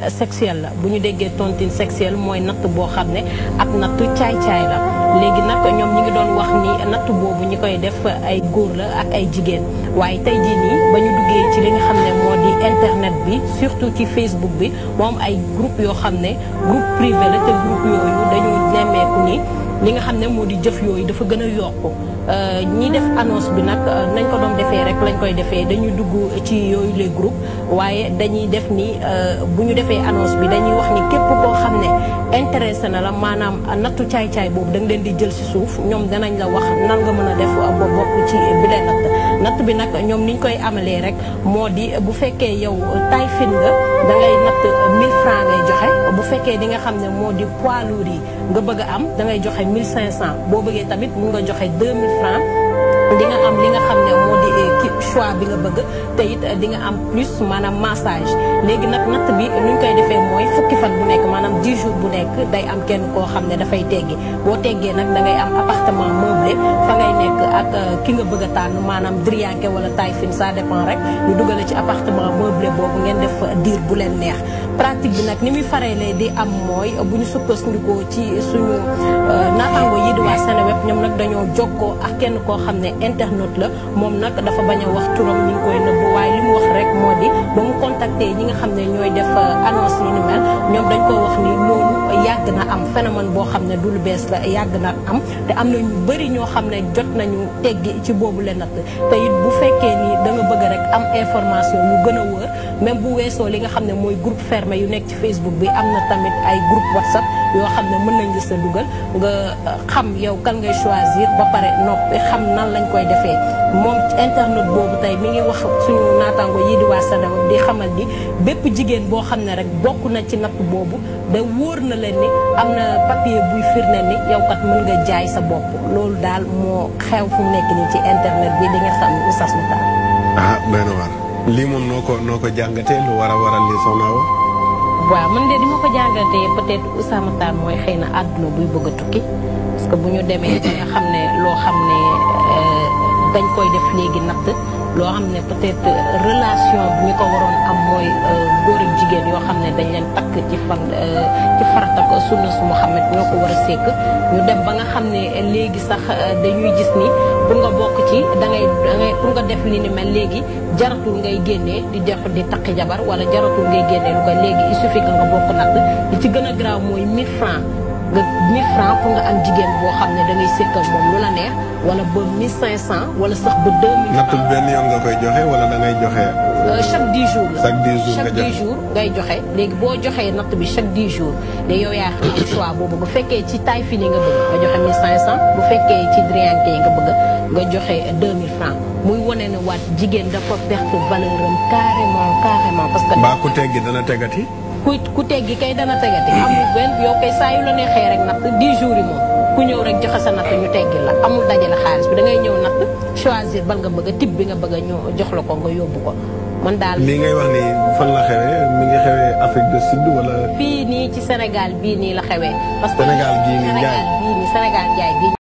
sexuelle la bu ñu déggee tontine sexuelle mooy natt boo xam ne ak nattu caay-caay la léegi nag ñoom ñi ngi doon wax ni natt boobu ñi koy def ay góor la ak ay jigéen waaye tey jii nii ba ñu duggee ci li nga xam ne moo di internet bi surtout ci Facebook bi moom ay groupe yoo xam ne groupe privé la te groupe yooyu dañu nemmeeku ni li nga xam ne moo di jëf yooyu dafa gën a yokku ñi def annonce bi nag nañ ko doon defee rek lañ koy defee dañuy dugg ci yooyu les groupes waaye dañuy def ni bu ñu defee annonce bi dañuy wax ni képp koo xam ne intéressé na la maanaam nattu caay-caay boobu da nga leen di jël si suuf ñoom danañ la wax nan nga mën a def ba bokk ci bi lay natt bi nag ñoom niñ koy amalee rek moo di bu fekkee yow taay fin nga da ngay natt 1000 francs ngay joxe bu fekkee di nga xam ne moo di poids lourd yi nga bëgg a am da ngay joxe 1500 boo bëggee tamit mun nga joxe 2000 francs di nga am li nga xam ne moo di choix bi nga bëgg te it di nga am plus maanaam massage léegi nag natt bi nuñ koy defee mooy fukki fan bu nekk maanaam 10 jours bu nekk day am kenn koo xam ne dafay teggi boo teggee nag da ngay am appartement meublé fa ngay nekk ak ki nga bëgg a tànn maanaam drianke wala taille fine ça dépend rek ñu dugale ci appartement meublé boobu ngeen def diir bu leen neex pratique bi nag ni muy fareelee di am mooy bu ñu sukkandikoo ci suñu naataango yi di waa Seneweb ñoom nag dañoo jokkoo ak kenn koo xam ne internaute la moom nag dafa bañ a wax turam ñu ngi koy nëbb waaye li mu wax rek moo di ba mu contacté ñi nga xam ne ñooy def annonce yi ni mel ñoom dañ ko wax ni loolu yàgg na am phénomène boo xam ne du lu bees la yàgg na am te am na ñu bëri ñoo xam ne jot nañu teggi ci boobu la natt te it bu fekkee ni da nga bëgg rek am information yu gën a wër même bu weesoo li nga xam ne mooy groupe fermé yu nekk ci Facebook bi am na tamit ay groupe WhatsApp yoo xam ne mën nañ la sa dugal nga xam yow kan ngay choisir ba pare noppi xam nan lañ koy defee moom internet boobu tey mi ngi wax suñu naataango yi di waa Seneweb di xamal ni bépp jigéen boo xam ne rek bokk na ci natt boobu da wóor na leen ni am na papier buy firnde ni yow kat mën nga jaay sa bopp loolu daal moo xew fu mu nekk nii ci internet bi di nga xam ne Oustaz Makhtar. ah doy na waar lii moom noo ko jàngatee lu war a waral lii Soxna Awa. waaw man de di ma ko jàngatee peut-être Oustaz Makhtar mooy xëy na àdduna buy bëgg a tukki parce que bu ñu demee ba nga xam ne loo xam ne dañ koy def léegi natt loo xam ne peut-être relation bi ñu ko waroon am mooy góor ak jigéen yoo xam ne dañ leen takk ci farata ko sunna su Muhammad ñoo ko war a sekk ñu dem ba nga xam ne léegi sax dañuy gis ni pour nga bokk ci da ngay pour nga def li ni mel léegi jaratul ngay génnee di def di takki jabar wala jaratul ngay génnee lu ko léegi il suffit que nga bokk natt li ci gën a graaw mooy 1000 francs nga 1000 francs pour nga am jigéen boo xam ne da ngay sekk ak moom lu la neex wala ba 1500 wala sax ba 2000 francs. nattul benn yoon nga koy joxe wala da ngay joxe. chaque 10 jours la. chaque 10 jours ngay joxe léegi boo joxee natt bi chaque 10 jours de yow yaa xam choix boobu bu fekkee ci taille fine nga bëgg nga joxe 1500 bu fekkee ci drianke yi nga bëgg nga joxe 2000 francs muy wane ne waat jigéen dafa perte valeur am carrément parce que. mbaa ku teggi dana tegati. ku teggi kay dana tegati amul benn yow kay saa yu la neexee rek natt 10 jours yi moom ku ñëw rek joxe sa natt ñu teggi la amul dajale xaalis bi da ngay ñëw natt choisir ban nga bëgg a type bi nga bëgg a ñëw jox la ko nga yóbbu ko man daal. lii ngay wax ni fan la xewee mi ngi xewee Afrique du Sud wala. fii nii ci Sénégal bii nii la xewee. parce que Sénégal gii nii Ndiaye Sénégal bii nii